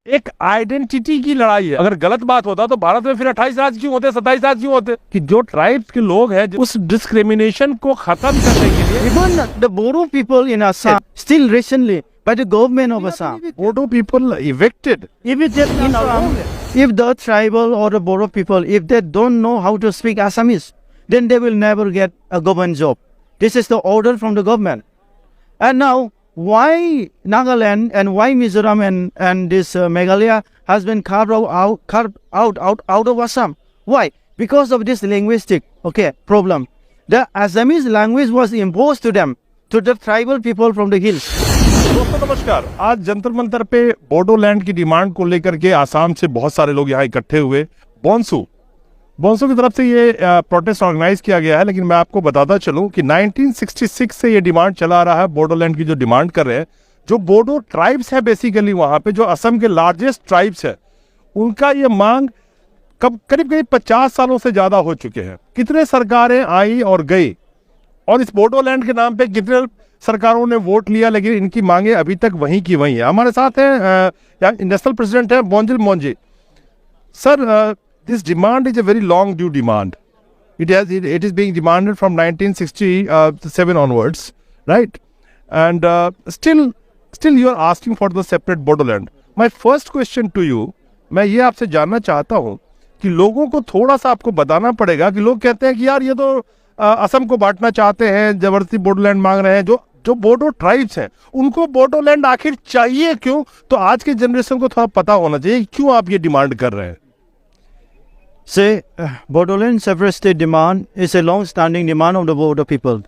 एक आइडेंटिटी की लड़ाई है। अगर गलत बात होता तो भारत में फिर 28 राज्य क्यों होते, 27 राज्य क्यों होते? कि जो ट्राइब्स के लोग हैं उस डिस्क्रिमिनेशन को खत्म करने के लिए Even the Bodo people in Assam, still recently, by the government of Assam, Bodo people evicted. if it is in Assam, if the tribal or the Bodo people, if they don't know how to speak Assamese, then they will never get a government job. This is the order from the government. And now, why Nagaland and why Mizoram and this Meghalaya has been carved out of Assam? Why? Because of this linguistic problem. The Assamese language was imposed to them, to the tribal people from the hills. दोस्तों नमस्कार। आज जंतर मंतर पे बोडोलैंड की demand को लेकर के आसाम से बहुत सारे लोग यहाँ इकट्ठे हुए। बोंसू की तरफ से ये प्रोटेस्ट ऑर्गेनाइज किया गया है, लेकिन मैं आपको बताता चलूं कि 1966 से ये डिमांड चला आ रहा है। बोडोलैंड की जो डिमांड कर रहे हैं, जो बोडो ट्राइब्स है बेसिकली वहाँ पे, जो असम के लार्जेस्ट ट्राइब्स है, उनका ये मांग करीब 50 सालों से ज़्यादा हो चुके हैं। कितने सरकारें आई और गई और इस बोडोलैंड के नाम पे कितने सरकारों ने वोट लिया, लेकिन इनकी मांगे अभी तक वहीं की वहीं है। हमारे साथ हैं नेशनल प्रेसिडेंट है Bonjil Monji. Sir, this demand is a very long due demand. It is being demanded from 1967 onwards, right? And still you are asking for the separate Bodoland. My first question to you, मैं ये आपसे जानना चाहता हूँ कि लोगों को थोड़ा सा आपको बताना पड़ेगा कि लोग कहते हैं कि यार ये तो असम को बांटना चाहते हैं, जबरदस्ती बोडोलैंड मांग रहे हैं। जो बोडो ट्राइब्स हैं उनको बोडोलैंड आखिर चाहिए क्यों? तो आज के जनरेशन को थोड़ा पता होना चाहिए क्यों आप ये डिमांड कर रहे हैं। Say, Bodoland separate state demand is a long-standing demand of the Bodo people.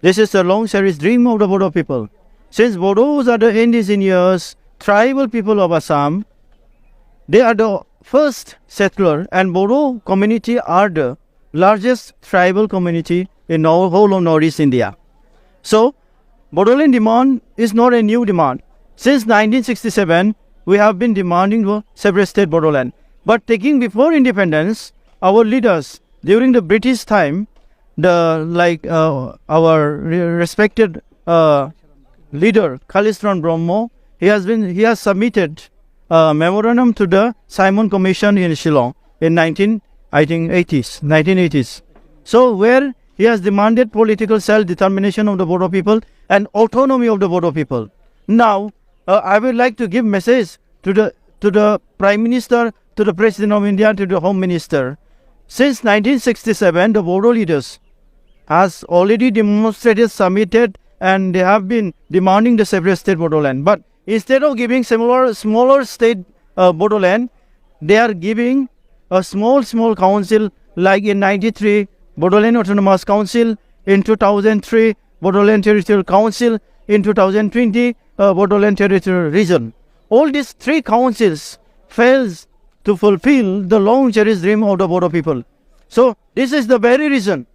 This is a long-cherished dream of the Bodo people. Since Bodos are the indigenous tribal people of Assam, they are the first settler, and Bodo community are the largest tribal community in whole of Northeast India. So, Bodoland demand is not a new demand. Since 1967, we have been demanding the separate state Bodoland. But taking before independence, our leaders during the British time, our respected leader Kalistran Brahmo, he has submitted a memorandum to the Simon Commission in Shillong in 1980s. So where he has demanded political self-determination of the Bodo people and autonomy of the Bodo people. Now, I would like to give message to the Prime Minister, to the President of India, to the Home Minister. Since 1967, the Bodo leaders has already demonstrated, submitted, and they have been demanding the separate state Bodoland. But instead of giving smaller state Bodoland, they are giving a small council, like in 93, Bodoland Autonomous Council, in 2003, Bodoland Territorial Council, in 2020, Bodoland Territorial Region. All these three councils fails to fulfill the long-cherished dream of the Bodo people. So, this is the very reason.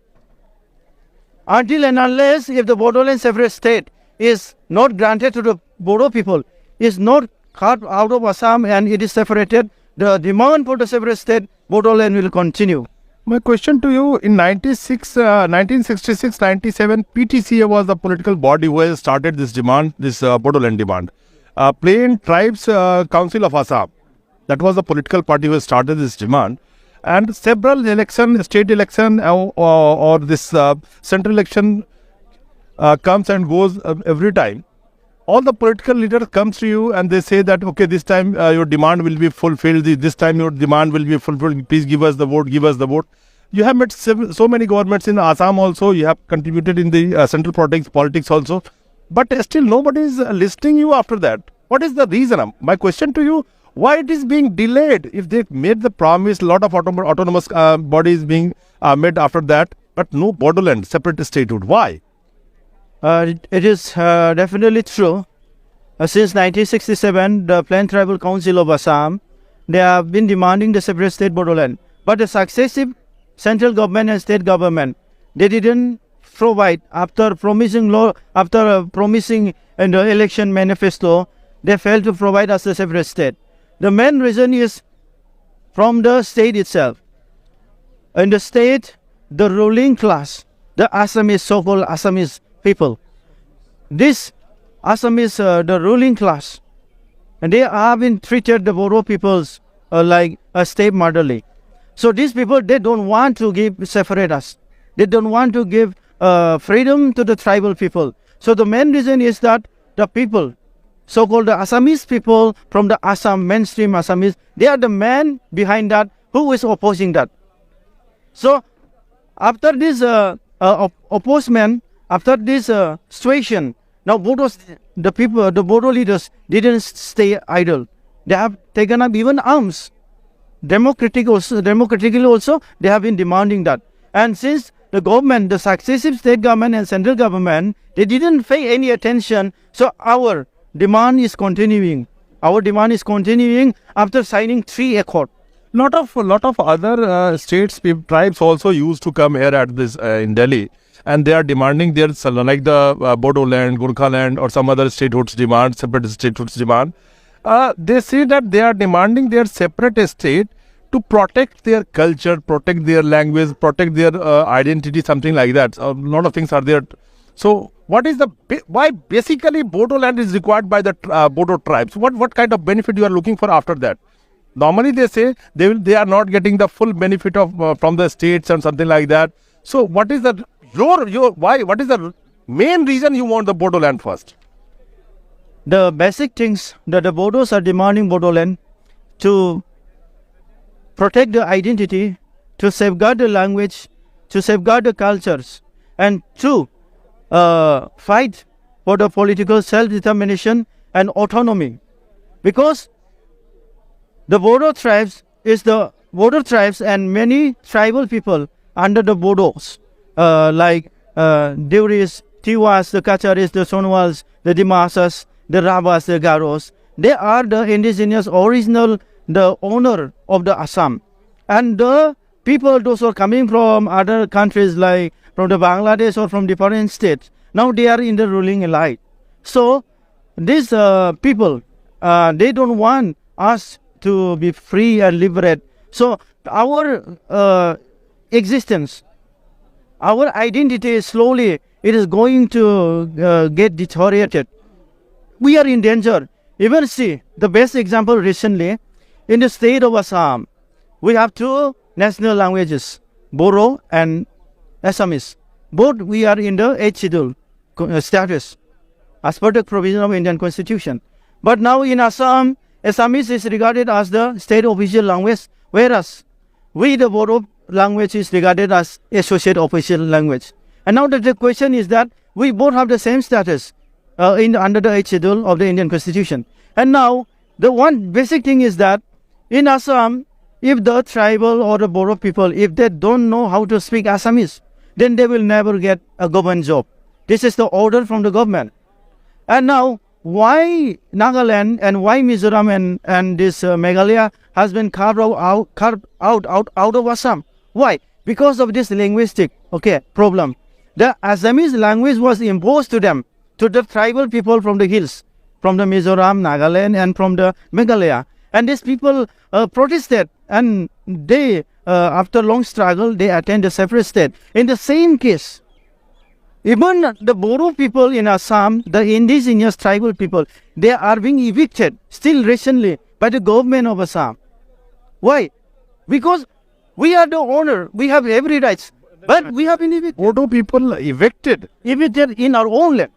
Until and unless if the Bodoland separate state is not granted to the Bodo people, is not carved out of Assam and it is separated, the demand for the separate state Bodoland will continue. My question to you, in 1966-97, PTCA was the political body who has started this demand, this Bodoland demand. Plain Tribes Council of Assam, that was the political party who started this demand, and several state election or this central election comes and goes every time. All the political leaders comes to you and they say that, okay, this time your demand will be fulfilled, this time your demand will be fulfilled, please give us the vote, give us the vote. You have met so many governments in Assam also, you have contributed in the central politics also, but still nobody is listening you after that. What is the reason? My question to you, why it is being delayed? If they made the promise, a lot of autonomous bodies being made after that, but no Bodoland, separate statehood. Why? It is definitely true. Since 1967, the Plain Tribal Council of Assam, they have been demanding the separate state Bodoland. But the successive central government and state government, they didn't provide, after promising in the election manifesto, they failed to provide us a separate state. The main reason is from the state itself. In the state, the ruling class, the Assamese, so-called Assamese people, this Assamese, the ruling class, and they have been treated the Bodo peoples like a step motherly. So these people, they don't want to separate us. They don't want to give freedom to the tribal people. So the main reason is that the people, so-called the Assamese people from the Assam, mainstream Assamese, they are the man behind that who is opposing that. So after this opposement, after this situation, now the people, the Bodo leaders didn't stay idle. They have taken up even arms. Democratically also, they have been demanding that. And since the government, the successive state government and central government, they didn't pay any attention, so our demand is continuing. Our demand is continuing after signing 3 accords. Lot of other states, tribes also used to come here at this in Delhi, and they are demanding their like the Bodoland, Gorkhaland, or some other statehoods demand, separate statehoods demand. They say that they are demanding their separate state to protect their culture, protect their language, protect their identity, something like that. A lot of things are there. So, what is why basically Bodoland is required by the Bodo tribes? What kind of benefit you are looking for after that? Normally, they say they are not getting the full benefit of from the states and something like that. So, what is the why? What is the main reason you want the Bodoland first? The basic things that the Bodos are demanding Bodoland to protect the identity, to safeguard the language, to safeguard the cultures, and to fight for the political self-determination and autonomy. Because the Bodo tribes and many tribal people under the Bodos, like Diuris, Tiwas, the Kacharis, the Sonwals, the Dimasas, the Rabas, the Garos, they are the indigenous original, the owner of the Assam. And the people, those who are coming from other countries like from the Bangladesh or from different states, now they are in the ruling elite. So these people, they don't want us to be free and liberate. So our existence, our identity slowly, it is going to get deteriorated. We are in danger. Even see, the best example recently, in the state of Assam, we have 2 national languages, Bodo and Assamese. Both we are in the 8th schedule status, as per the provision of Indian Constitution. But now in Assam, Assamese is regarded as the state official language, whereas we, the Bodo language, is regarded as associate official language. And now the question is that we both have the same status under the 8th schedule of the Indian Constitution. And now the one basic thing is that in Assam, if the tribal or the Bodo people, if they don't know how to speak Assamese, then they will never get a government job. This is the order from the government. And now, why Nagaland and why Mizoram and this Meghalaya has been carved out of Assam? Why? Because of this linguistic problem. The Assamese language was imposed to them, to the tribal people from the hills, from the Mizoram, Nagaland, and from the Meghalaya. And these people protested, and they, after long struggle, they attained a separate state. In the same case, even the Bodo people in Assam, the indigenous tribal people, they are being evicted still recently by the government of Assam. Why? Because we are the owner, we have every rights, but we have been evicted. Bodo people evicted in our own land.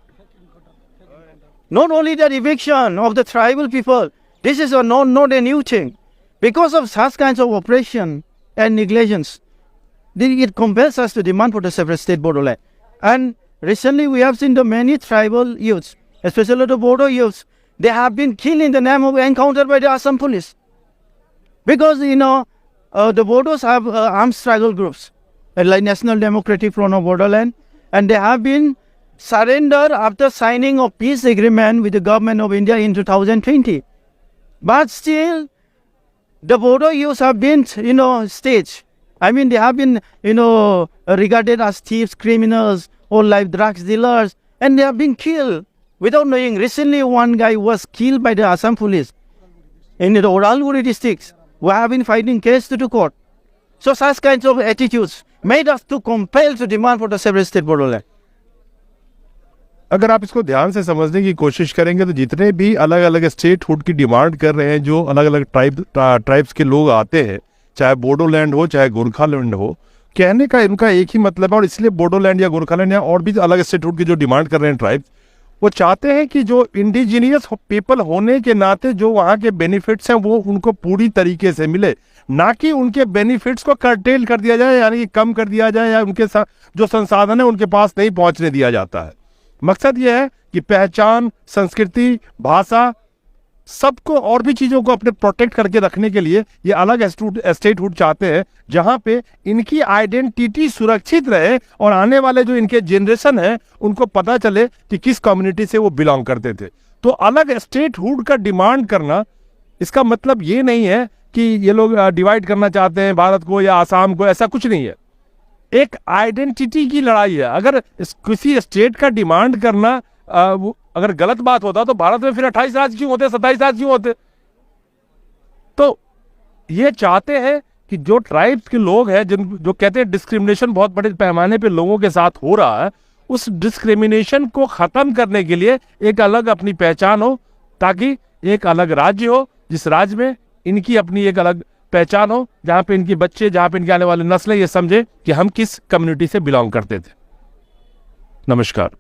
Not only the eviction of the tribal people, this is not a new thing. Because of such kinds of oppression and negligence, it compels us to demand for the separate state Bodoland. And recently we have seen the many tribal youths, especially the Bodo youths, they have been killed in the name of encounter by the Assam police. Because, the Bodos have armed struggle groups, like National Democratic Front of Bodoland, and they have been surrendered after signing of peace agreement with the government of India in 2020. But still, the Bodo youths have been, staged. I mean, they have been, regarded as thieves, criminals, or like drugs dealers, and they have been killed without knowing. Recently, one guy was killed by the Assam police in the Uralguri districts. We have been fighting case to the court. So such kinds of attitudes made us to compel to demand for the separate state Bodoland. अगर आप इसको ध्यान से समझने की कोशिश करेंगे तो जितने भी अलग अलग स्टेटहुड की डिमांड कर रहे हैं, जो अलग अलग ट्राइब्स के लोग आते हैं, चाहे बोडोलैंड हो चाहे गोरखालैंड हो, कहने का इनका एक ही मतलब है। और इसलिए बोडोलैंड या गोरखालैंड या और भी अलग स्टेटहुड की जो डिमांड कर रहे हैं ट्राइब्स, वो चाहते हैं कि जो इंडिजीनियस पीपल होने के नाते जो वहाँ के बेनिफिट्स हैं वो उनको पूरी तरीके से मिले, ना कि उनके बेनिफिट्स को कर्टेल कर दिया जाए, यानी कि कम कर दिया जाए, या उनके साथ जो संसाधन है उनके पास नहीं पहुंचने दिया जाता है। मकसद यह है कि पहचान, संस्कृति, भाषा, सबको और भी चीज़ों को अपने प्रोटेक्ट करके रखने के लिए ये अलग स्टेटहुड चाहते हैं, जहां पे इनकी आइडेंटिटी सुरक्षित रहे और आने वाले जो इनके जनरेशन है उनको पता चले कि किस कम्युनिटी से वो बिलोंग करते थे। तो अलग स्टेटहुड का डिमांड करना, इसका मतलब ये नहीं है कि ये लोग डिवाइड करना चाहते हैं भारत को या आसाम को, ऐसा कुछ नहीं है। एक आइडेंटिटी की लड़ाई है। अगर किसी स्टेट का डिमांड करना अगर गलत बात होता तो भारत में फिर 28 राज्य क्यों होते, 27 राज्य क्यों होते? तो ये चाहते हैं कि जो ट्राइब्स के लोग हैं, जो कहते हैं डिस्क्रिमिनेशन बहुत बड़े पैमाने पे लोगों के साथ हो रहा है, उस डिस्क्रिमिनेशन को खत्म करने के लिए एक अलग अपनी पहचान हो, ताकि एक अलग राज्य हो जिस राज्य में इनकी अपनी एक अलग पहचान हो, जहां पे इनके बच्चे, जहां पे इनके आने वाले नस्लें ये समझे कि हम किस कम्युनिटी से बिलोंग करते थे। नमस्कार।